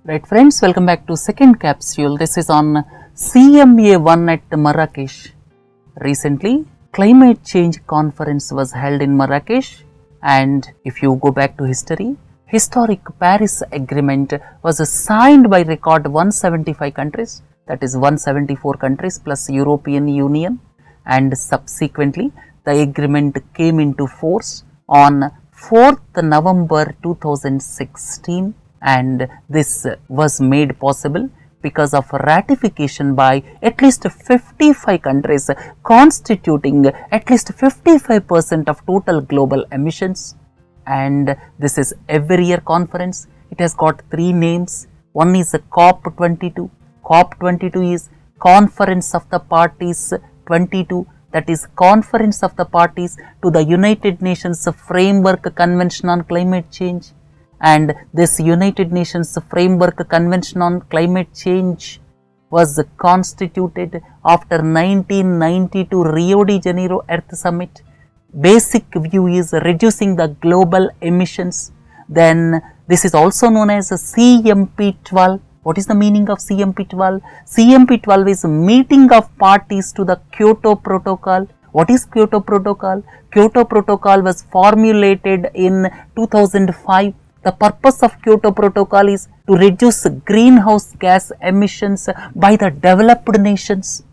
Right friends, welcome back to second capsule. This is on CMA1 at Marrakesh. Recently, climate change conference was held in Marrakesh, and if you go back to history, historic Paris Agreement was signed by record 175 countries, that is 174 countries plus European Union, and subsequently the agreement came into force on 4th November 2016, and this was made possible because of ratification by at least 55 countries constituting at least 55% of total global emissions. And this is every year conference. It has got three names. One is COP22. COP22 is Conference of the Parties 22, that is Conference of the Parties to the United Nations Framework Convention on Climate Change. And this United Nations Framework Convention on Climate Change was constituted after 1992 Rio de Janeiro Earth Summit. Basic view is reducing the global emissions. Then this is also known as CMP12. What is the meaning of CMP12? CMP12 is meeting of parties to the Kyoto Protocol. What is Kyoto Protocol? Kyoto Protocol was formulated in 2005. The purpose of Kyoto Protocol is to reduce greenhouse gas emissions by the developed nations.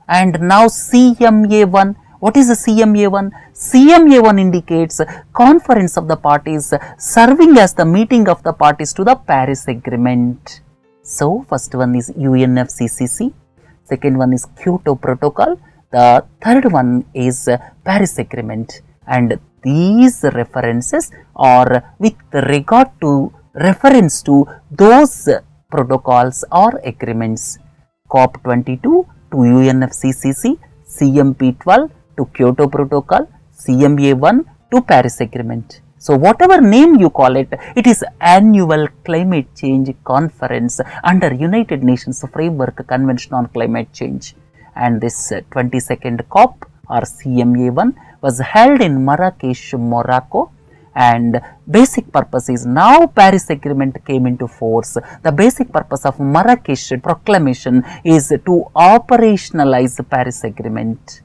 And now CMA1. What is the CMA1? CMA1 indicates Conference of the Parties serving as the meeting of the parties to the Paris Agreement. So, first one is UNFCCC, second one is Kyoto Protocol, the third one is Paris Agreement, and these references are with regard to reference to those protocols or agreements. COP22 to UNFCCC, CMP12 to Kyoto Protocol, CMA1 to Paris Agreement. So, whatever name you call it, it is annual climate change conference under United Nations Framework Convention on Climate Change. And this 22nd COP or CMA1 was held in Marrakesh, Morocco, and basic purpose is now Paris Agreement came into force. The basic purpose of Marrakesh Proclamation is to operationalize the Paris Agreement.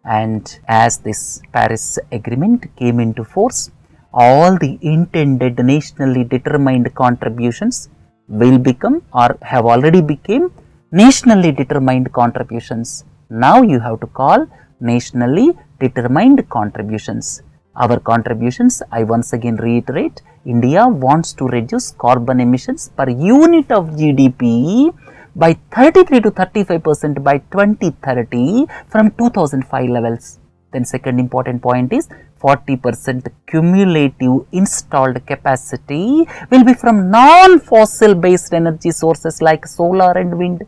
And as this Paris Agreement came into force, all the intended nationally determined contributions will become or have already become nationally determined contributions. Now you have to call nationally determined contributions. Our contributions, I once again reiterate, India wants to reduce carbon emissions per unit of GDP by 33 to 35% by 2030 from 2005 levels. Then second important point is 40% cumulative installed capacity will be from non-fossil based energy sources like solar and wind.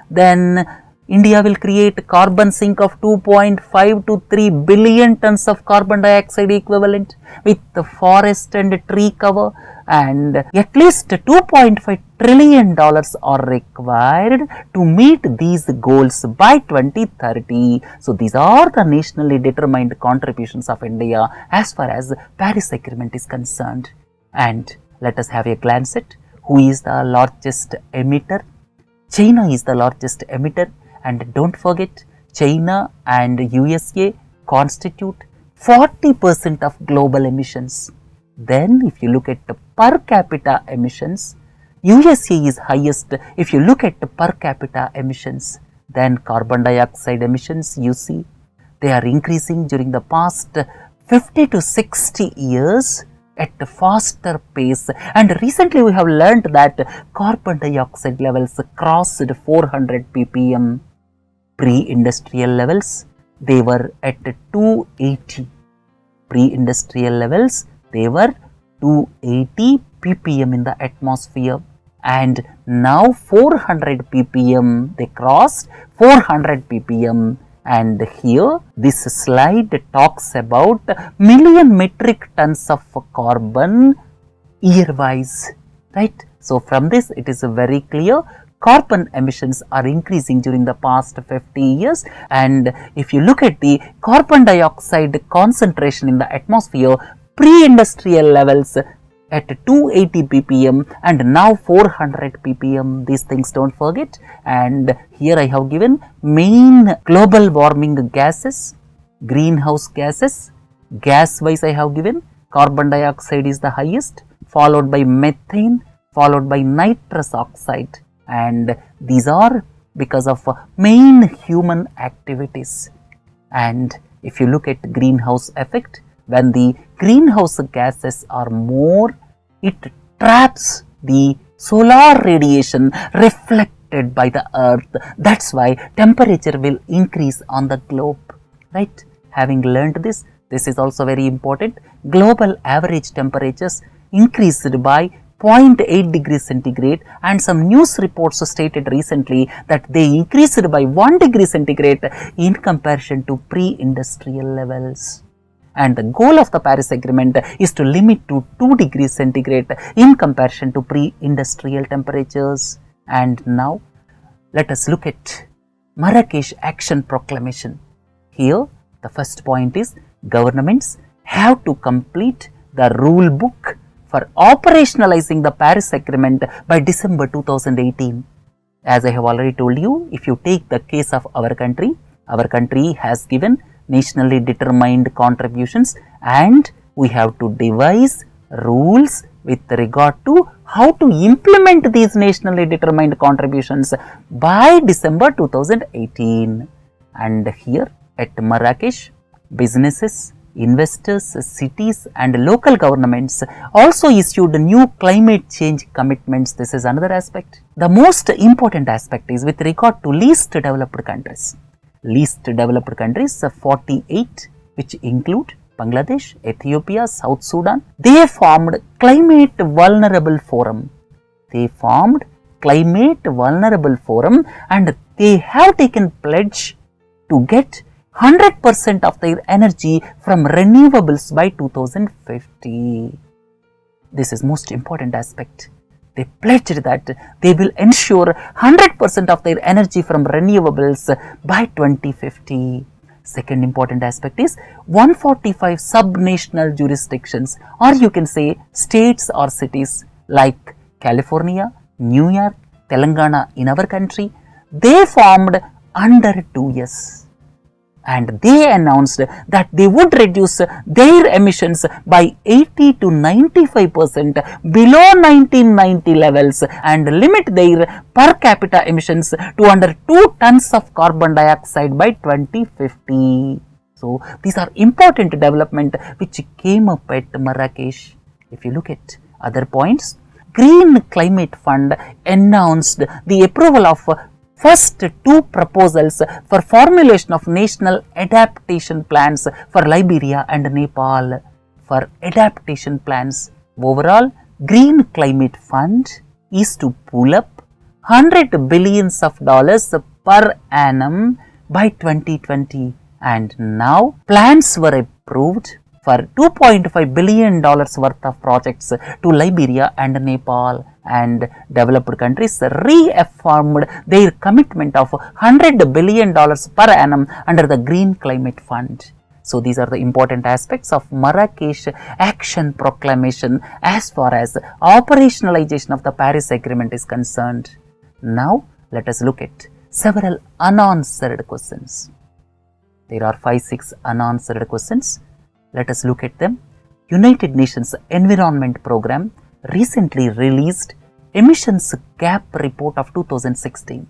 Then India will create carbon sink of 2.5 to 3 billion tons of carbon dioxide equivalent with the forest and tree cover, and at least $2.5 trillion are required to meet these goals by 2030. So, these are the nationally determined contributions of India as far as Paris Agreement is concerned. And let us have a glance at who is the largest emitter. China is the largest emitter. And don't forget, China and USA constitute 40% of global emissions. Then if you look at the per capita emissions, USA is highest if you look at the per capita emissions. Then carbon dioxide emissions, you see, they are increasing during the past 50 to 60 years at a faster pace. And recently we have learned that carbon dioxide levels crossed 400 ppm. Pre-industrial levels, they were at 280. Pre-industrial levels, they were 280 ppm in the atmosphere. And now 400 ppm, they crossed 400 ppm. And here this slide talks about million metric tons of carbon year-wise, right? So from this it is very clear carbon emissions are increasing during the past 50 years, and if you look at the carbon dioxide concentration in the atmosphere, pre-industrial levels at 280 ppm and now 400 ppm. These things don't forget. And here I have given main global warming gases, greenhouse gases. Gas wise I have given carbon dioxide is the highest, followed by methane, followed by nitrous oxide, and these are because of main human activities. And if you look at greenhouse effect, when the greenhouse gases are more, it traps the solar radiation reflected by the earth. That's why temperature will increase on the globe, right? Having learned this, this is also very important. Global average temperatures increased by 0.8 degrees centigrade, and some news reports stated recently that they increased by 1 degree centigrade in comparison to pre-industrial levels. And the goal of the Paris Agreement is to limit to 2 degrees centigrade in comparison to pre-industrial temperatures. And now let us look at Marrakesh Action Proclamation. Here the first point is governments have to complete the rule book for operationalizing the Paris Agreement by December 2018. As I have already told you, if you take the case of our country has given nationally determined contributions, and we have to devise rules with regard to how to implement these nationally determined contributions by December 2018. And here at Marrakesh, businesses, investors, cities and local governments also issued new climate change commitments. This is another aspect. The most important aspect is with regard to least developed countries. Least developed countries, 48, which include Bangladesh, Ethiopia, South Sudan. They formed Climate Vulnerable Forum. And they have taken pledge to get 100% of their energy from renewables by 2050. This is most important aspect. They pledged that they will ensure 100% of their energy from renewables by 2050. Second important aspect is 145 subnational jurisdictions, or you can say states or cities like California, New York, Telangana in our country. They formed under 2 years. And they announced that they would reduce their emissions by 80 to 95% below 1990 levels and limit their per capita emissions to under 2 tons of carbon dioxide by 2050. So these are important developments which came up at Marrakesh. If you look at other points, Green Climate Fund announced the approval of first 2 proposals for formulation of national adaptation plans for Liberia and Nepal. For adaptation plans, overall, Green Climate Fund is to pull up $100 billion per annum by 2020, and now plans were approved for $2.5 billion worth of projects to Liberia and Nepal. And developed countries reaffirmed their commitment of $100 billion per annum under the Green Climate Fund. So these are the important aspects of Marrakesh Action Proclamation as far as operationalization of the Paris Agreement is concerned. Now let us look at several unanswered questions. There are 5-6 unanswered questions. Let us look at them. United Nations Environment Program recently released Emissions Gap Report of 2016.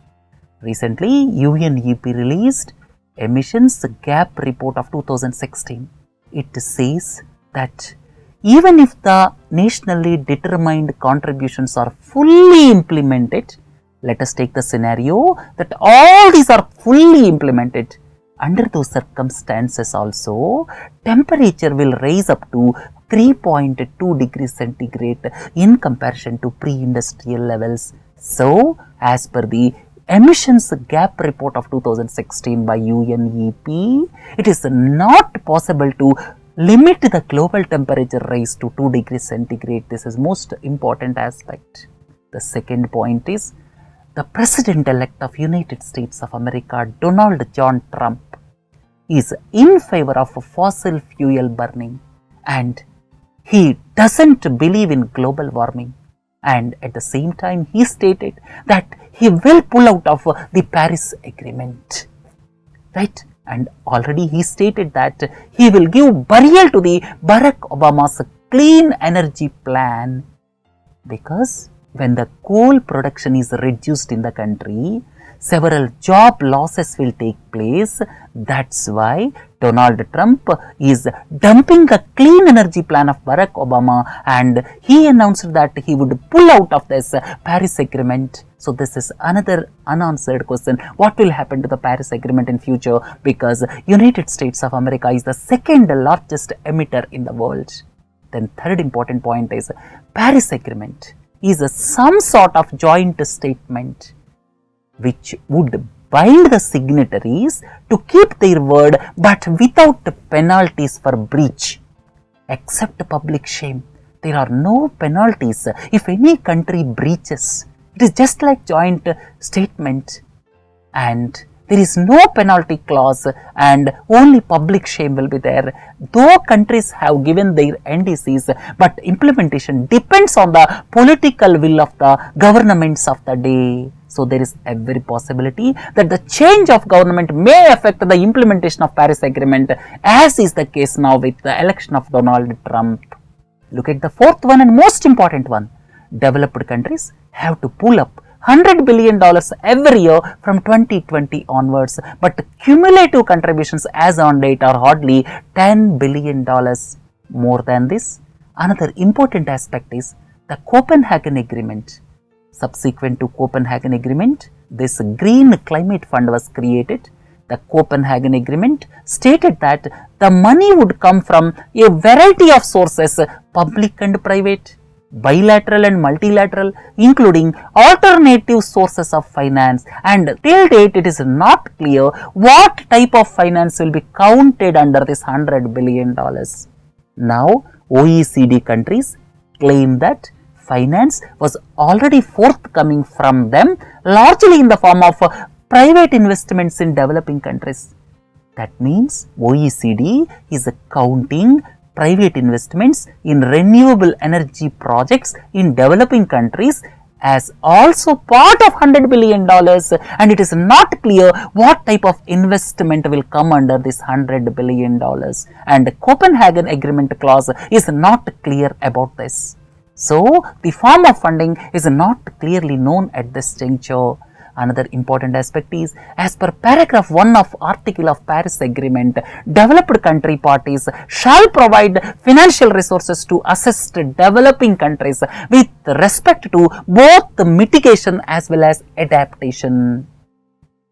Recently, UNEP released Emissions Gap Report of 2016. It says that even if the nationally determined contributions are fully implemented, let us take the scenario that all these are fully implemented. Under those circumstances also, temperature will rise up to 3.2 degrees centigrade in comparison to pre-industrial levels. So, as per the Emissions Gap Report of 2016 by UNEP, it is not possible to limit the global temperature rise to 2 degrees centigrade. This is most important aspect. The second point is, the President-elect of United States of America, Donald John Trump, is in favor of fossil fuel burning, and he doesn't believe in global warming, and at the same time he stated that he will pull out of the Paris Agreement, right? And already he stated that he will give burial to the Barack Obama's clean energy plan, because when the coal production is reduced in the country, several job losses will take place. That's why Donald Trump is dumping a clean energy plan of Barack Obama, and he announced that he would pull out of this Paris Agreement. So this is another unanswered question. What will happen to the Paris Agreement in future? Because United States of America is the second largest emitter in the world. Then third important point is Paris Agreement is some sort of joint statement which would bind the signatories to keep their word, but without penalties for breach, except public shame. There are no penalties if any country breaches. It is just like joint statement, and there is no penalty clause, and only public shame will be there. Though countries have given their NDCs, but implementation depends on the political will of the governments of the day. So there is every possibility that the change of government may affect the implementation of Paris Agreement, as is the case now with the election of Donald Trump. Look at the fourth one and most important one. Developed countries have to pull up $100 billion every year from 2020 onwards, but cumulative contributions as on date are hardly $10 billion. More than this, another important aspect is the Copenhagen Agreement. Subsequent to Copenhagen Agreement, this Green Climate Fund was created. The Copenhagen Agreement stated that the money would come from a variety of sources, public and private, bilateral and multilateral, including alternative sources of finance, and till date it is not clear what type of finance will be counted under this $100 billion. Now, OECD countries claim that finance was already forthcoming from them, largely in the form of private investments in developing countries. That means OECD is counting private investments in renewable energy projects in developing countries as also part of $100 billion, and it is not clear what type of investment will come under this $100 billion, and the Copenhagen Agreement clause is not clear about this. So the form of funding is not clearly known at this juncture. Another important aspect is, as per paragraph 1 of Article of Paris Agreement, developed country parties shall provide financial resources to assist developing countries with respect to both the mitigation as well as adaptation.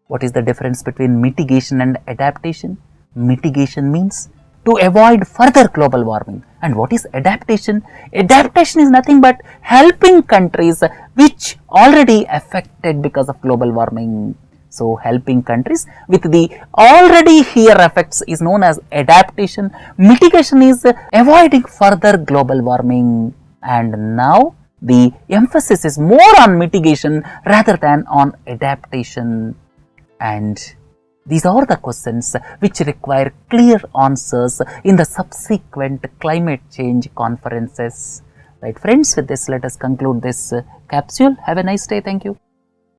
What is the difference between mitigation and adaptation? Mitigation means to avoid further global warming. And what is adaptation? Adaptation is nothing but helping countries which already affected because of global warming. So helping countries with the already here effects is known as adaptation. Mitigation is avoiding further global warming. And now the emphasis is more on mitigation rather than on adaptation. And these are the questions which require clear answers in the subsequent climate change conferences. Right friends, with this let us conclude this capsule. Have a nice day. Thank you.